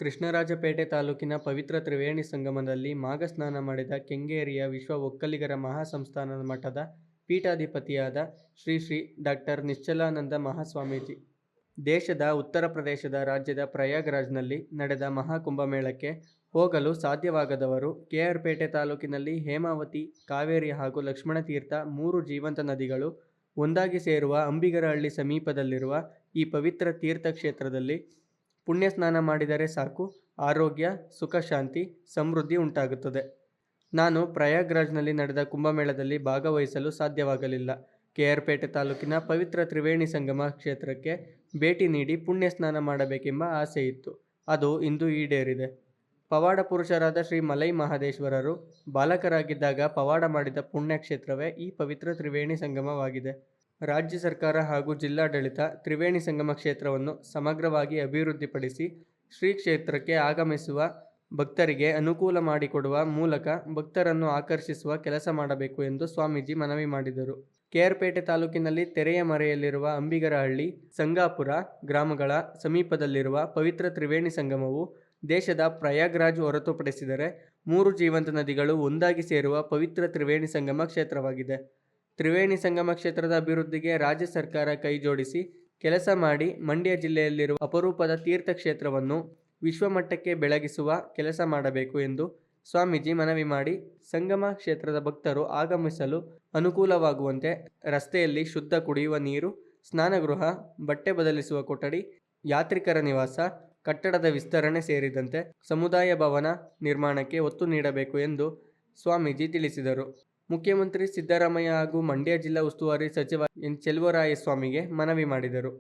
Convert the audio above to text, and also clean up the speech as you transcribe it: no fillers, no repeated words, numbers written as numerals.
ಕೃಷ್ಣರಾಜಪೇಟೆ ತಾಲೂಕಿನ ಪವಿತ್ರ ತ್ರಿವೇಣಿ ಸಂಗಮದಲ್ಲಿ ಮಾಘ ಸ್ನಾನ ಮಾಡಿದ ಕೆಂಗೇರಿಯ ವಿಶ್ವ ಒಕ್ಕಲಿಗರ ಮಹಾಸಂಸ್ಥಾನದ ಮಠದ ಪೀಠಾಧಿಪತಿಯಾದ ಶ್ರೀ ಶ್ರೀ ಡಾಕ್ಟರ್ ನಿಶ್ಚಲಾನಂದ ಮಹಾಸ್ವಾಮೀಜಿ. ದೇಶದ ಉತ್ತರ ಪ್ರದೇಶದ ರಾಜ್ಯದ ಪ್ರಯಾಗ್ರಾಜ್ನಲ್ಲಿ ನಡೆದ ಮಹಾಕುಂಭಮೇಳಕ್ಕೆ ಹೋಗಲು ಸಾಧ್ಯವಾಗದವರು ಕೆ.ಆರ್.ಪೇಟೆ ತಾಲೂಕಿನಲ್ಲಿ ಹೇಮಾವತಿ, ಕಾವೇರಿ ಹಾಗೂ ಲಕ್ಷ್ಮಣತೀರ್ಥ 3 ಜೀವಂತ ನದಿಗಳು ಒಂದಾಗಿ ಸೇರುವ ಅಂಬಿಗರಹಳ್ಳಿ ಸಮೀಪದಲ್ಲಿರುವ ಈ ಪವಿತ್ರ ತೀರ್ಥಕ್ಷೇತ್ರದಲ್ಲಿ ಪುಣ್ಯ ಸ್ನಾನ ಮಾಡಿದರೆ ಸಾಕು, ಆರೋಗ್ಯ, ಸುಖ, ಶಾಂತಿ, ಸಮೃದ್ಧಿ ಉಂಟಾಗುತ್ತದೆ. ನಾನು ಪ್ರಯಾಗ್ರಾಜ್ನಲ್ಲಿ ನಡೆದ ಕುಂಭಮೇಳದಲ್ಲಿ ಭಾಗವಹಿಸಲು ಸಾಧ್ಯವಾಗಲಿಲ್ಲ. ಕೆ.ಆರ್.ಪೇಟೆ ತಾಲೂಕಿನ ಪವಿತ್ರ ತ್ರಿವೇಣಿ ಸಂಗಮ ಕ್ಷೇತ್ರಕ್ಕೆ ಭೇಟಿ ನೀಡಿ ಪುಣ್ಯ ಸ್ನಾನ ಮಾಡಬೇಕೆಂಬ ಆಸೆ ಇತ್ತು. ಅದು ಇಂದು ಈಡೇರಿದೆ. ಪವಾಡ ಪುರುಷರಾದ ಶ್ರೀ ಮಲೈ ಮಹದೇಶ್ವರರು ಬಾಲಕರಾಗಿದ್ದಾಗ ಪವಾಡ ಮಾಡಿದ ಪುಣ್ಯಕ್ಷೇತ್ರವೇ ಈ ಪವಿತ್ರ ತ್ರಿವೇಣಿ ಸಂಗಮವಾಗಿದೆ. ರಾಜ್ಯ ಸರ್ಕಾರ ಹಾಗೂ ಜಿಲ್ಲಾಡಳಿತ ತ್ರಿವೇಣಿ ಸಂಗಮ ಕ್ಷೇತ್ರವನ್ನು ಸಮಗ್ರವಾಗಿ ಅಭಿವೃದ್ಧಿಪಡಿಸಿ ಶ್ರೀ ಕ್ಷೇತ್ರಕ್ಕೆ ಆಗಮಿಸುವ ಭಕ್ತರಿಗೆ ಅನುಕೂಲ ಮಾಡಿಕೊಡುವ ಮೂಲಕ ಭಕ್ತರನ್ನು ಆಕರ್ಷಿಸುವ ಕೆಲಸ ಮಾಡಬೇಕು ಎಂದು ಸ್ವಾಮೀಜಿ ಮನವಿ ಮಾಡಿದರು. ಕೆ.ಆರ್.ಪೇಟೆ ತಾಲೂಕಿನಲ್ಲಿ ತೆರೆಯ ಮರೆಯಲ್ಲಿರುವ ಅಂಬಿಗರಹಳ್ಳಿ, ಸಂಗಾಪುರ ಗ್ರಾಮಗಳ ಸಮೀಪದಲ್ಲಿರುವ ಪವಿತ್ರ ತ್ರಿವೇಣಿ ಸಂಗಮವು ದೇಶದ ಪ್ರಯಾಗ್ರಾಜ್ ಹೊರತುಪಡಿಸಿದರೆ 3 ಜೀವಂತ ನದಿಗಳು ಒಂದಾಗಿ ಸೇರುವ ಪವಿತ್ರ ತ್ರಿವೇಣಿ ಸಂಗಮ ಕ್ಷೇತ್ರವಾಗಿದೆ. ತ್ರಿವೇಣಿ ಸಂಗಮ ಕ್ಷೇತ್ರದ ಅಭಿವೃದ್ಧಿಗೆ ರಾಜ್ಯ ಸರ್ಕಾರ ಕೈಜೋಡಿಸಿ ಕೆಲಸ ಮಾಡಿ ಮಂಡ್ಯ ಜಿಲ್ಲೆಯಲ್ಲಿರುವ ಅಪರೂಪದ ತೀರ್ಥಕ್ಷೇತ್ರವನ್ನು ವಿಶ್ವಮಟ್ಟಕ್ಕೆ ಬೆಳಗಿಸುವ ಕೆಲಸ ಮಾಡಬೇಕು ಎಂದು ಸ್ವಾಮೀಜಿ ಮನವಿ ಮಾಡಿ, ಸಂಗಮ ಕ್ಷೇತ್ರದ ಭಕ್ತರು ಆಗಮಿಸಲು ಅನುಕೂಲವಾಗುವಂತೆ ರಸ್ತೆಯಲ್ಲಿ ಶುದ್ಧ ಕುಡಿಯುವ ನೀರು, ಸ್ನಾನಗೃಹ, ಬಟ್ಟೆ ಬದಲಿಸುವ ಕೊಠಡಿ, ಯಾತ್ರಿಕರ ನಿವಾಸ, ಕಟ್ಟಡದ ವಿಸ್ತರಣೆ ಸೇರಿದಂತೆ ಸಮುದಾಯ ಭವನ ನಿರ್ಮಾಣಕ್ಕೆ ಒತ್ತು ನೀಡಬೇಕು ಎಂದು ಸ್ವಾಮೀಜಿ ತಿಳಿಸಿದರು. ಮುಖ್ಯಮಂತ್ರಿ ಸಿದ್ದರಾಮಯ್ಯ ಹಾಗೂ ಮಂಡ್ಯ ಜಿಲ್ಲಾ ಉಸ್ತುವಾರಿ ಸಚಿವ ಎನ್. ಚೆಲುವರಾಯಸ್ವಾಮಿಗೆ ಮನವಿ ಮಾಡಿದರು.